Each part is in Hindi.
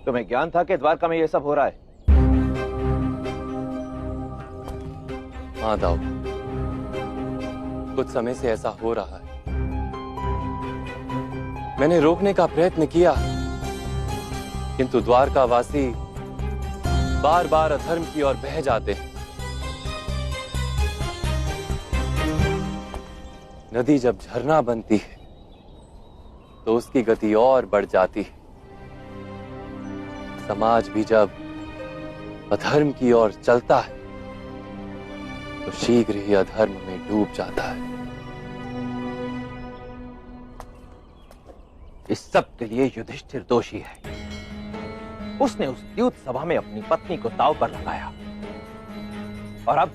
तुम्हें ज्ञान था कि द्वारका में यह सब हो रहा है? हाँ दाऊ, कुछ समय से ऐसा हो रहा है। मैंने रोकने का प्रयत्न किया, किंतु द्वारकावासी बार बार अधर्म की ओर बह जाते हैं। नदी जब झरना बनती है तो उसकी गति और बढ़ जाती है। समाज भी जब अधर्म की ओर चलता है तो शीघ्र ही अधर्म में डूब जाता है। इस सब के लिए युधिष्ठिर दोषी है। उसने उस द्यूत सभा में अपनी पत्नी को दांव पर लगाया और अब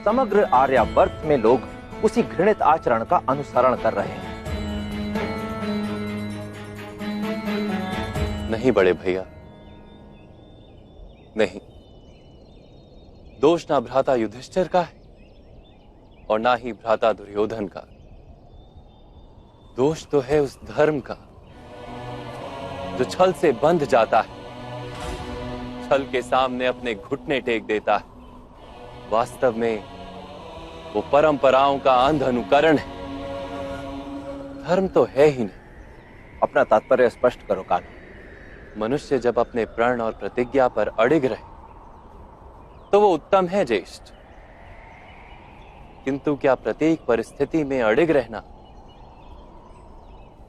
समग्र आर्यावर्त में लोग उसी घृणित आचरण का अनुसरण कर रहे हैं। नहीं बड़े भैया, नहीं। दोष ना भ्राता युधिष्ठिर का है और ना ही भ्राता दुर्योधन का। दोष तो है उस धर्म का जो छल से बंध जाता है, छल के सामने अपने घुटने टेक देता है। वास्तव में वो परंपराओं का अंध अनुकरण है, धर्म तो है ही नहीं। अपना तात्पर्य स्पष्ट करो कान्हा। मनुष्य जब अपने प्रण और प्रतिज्ञा पर अडिग रहे तो वो उत्तम है ज्येष्ठ, किंतु क्या प्रत्येक परिस्थिति में अडिग रहना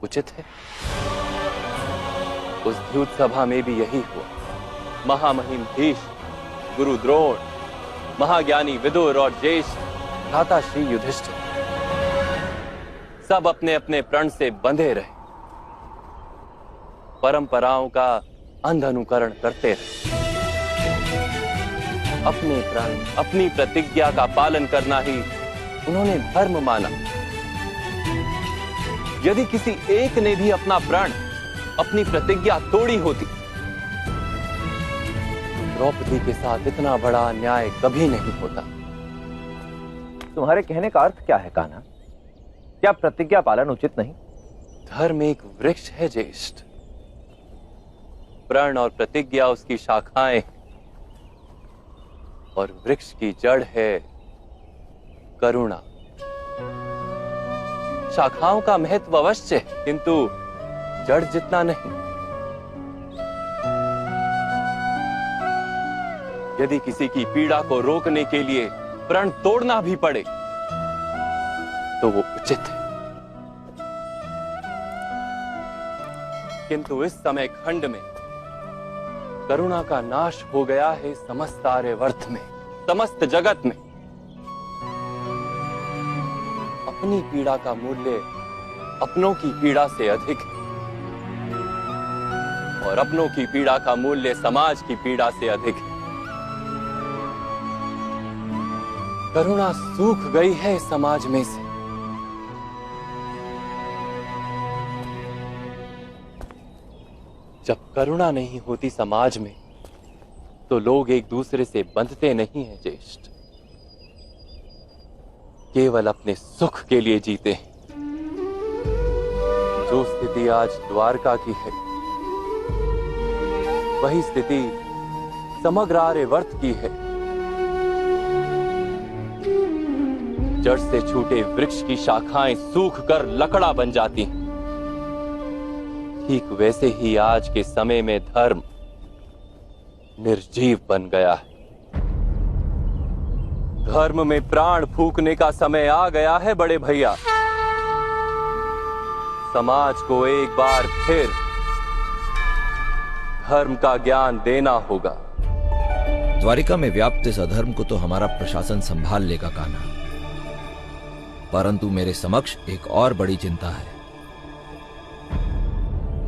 उचित है? उस द्यूत सभा में भी यही हुआ। महामहिम भीष्म, गुरु द्रोण, महाज्ञानी विदुर और ज्येष्ठ भ्राता श्री युधिष्ठिर सब अपने अपने प्रण से बंधे रहे, परंपराओं का अंध अनुकरण करते रहे। अपने प्रण, अपनी प्रतिज्ञा का पालन करना ही उन्होंने धर्म माना। यदि किसी एक ने भी अपना प्रण, अपनी प्रतिज्ञा तोड़ी होती, द्रौपदी के साथ इतना बड़ा अन्याय कभी नहीं होता। तुम्हारे कहने का अर्थ क्या है कान्हा? क्या प्रतिज्ञा पालन उचित नहीं? धर्म एक वृक्ष है ज्येष्ठ, प्रण और प्रतिज्ञा उसकी शाखाएं और वृक्ष की जड़ है करुणा। शाखाओं का महत्व अवश्य है, किंतु जड़ जितना नहीं। यदि किसी की पीड़ा को रोकने के लिए प्रण तोड़ना भी पड़े तो वो उचित है, किंतु इस समय खंड में करुणा का नाश हो गया है समस्त आर्यावर्त में, समस्त जगत में। अपनी पीड़ा का मूल्य अपनों की पीड़ा से अधिक है और अपनों की पीड़ा का मूल्य समाज की पीड़ा से अधिक है। करुणा सूख गई है इस समाज में से। जब करुणा नहीं होती समाज में तो लोग एक दूसरे से बंधते नहीं हैं ज्येष्ठ, केवल अपने सुख के लिए जीते हैं। जो स्थिति आज द्वारका की है वही स्थिति समग्र आर्यावर्त की है। जड़ से छूटे वृक्ष की शाखाएं सूख कर लकड़ा बन जाती हैं, ठीक वैसे ही आज के समय में धर्म निर्जीव बन गया है। धर्म में प्राण फूंकने का समय आ गया है बड़े भैया। समाज को एक बार फिर धर्म का ज्ञान देना होगा। द्वारिका में व्याप्त इस अधर्म को तो हमारा प्रशासन संभाल लेगा कान्हा, परंतु मेरे समक्ष एक और बड़ी चिंता है।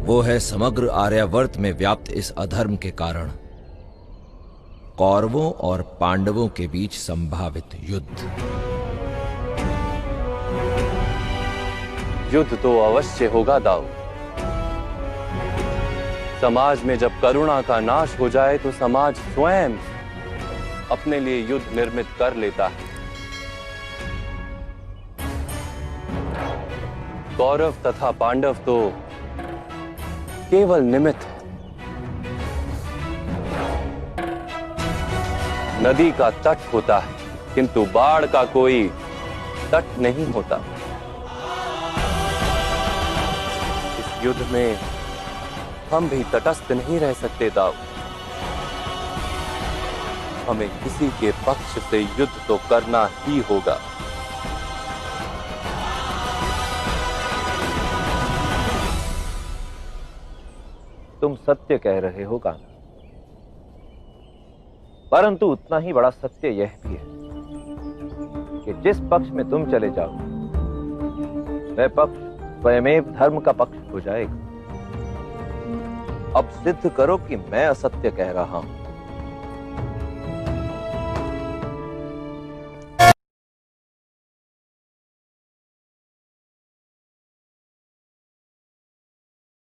वो है समग्र आर्यावर्त में व्याप्त इस अधर्म के कारण कौरवों और पांडवों के बीच संभावित युद्ध। युद्ध तो अवश्य होगा दाऊ। समाज में जब करुणा का नाश हो जाए तो समाज स्वयं अपने लिए युद्ध निर्मित कर लेता है। कौरव तथा पांडव तो केवल निमित्त है, नदी का तट होता है, किंतु बाढ़ का कोई तट नहीं होता। इस युद्ध में हम भी तटस्थ नहीं रह सकते दाऊ। हमें किसी के पक्ष से युद्ध तो करना ही होगा। तुम सत्य कह रहे हो कान्हा, परंतु उतना ही बड़ा सत्य यह भी है कि जिस पक्ष में तुम चले जाओ वह पक्ष स्वयमेव धर्म का पक्ष हो जाएगा। अब सिद्ध करो कि मैं असत्य कह रहा हूं।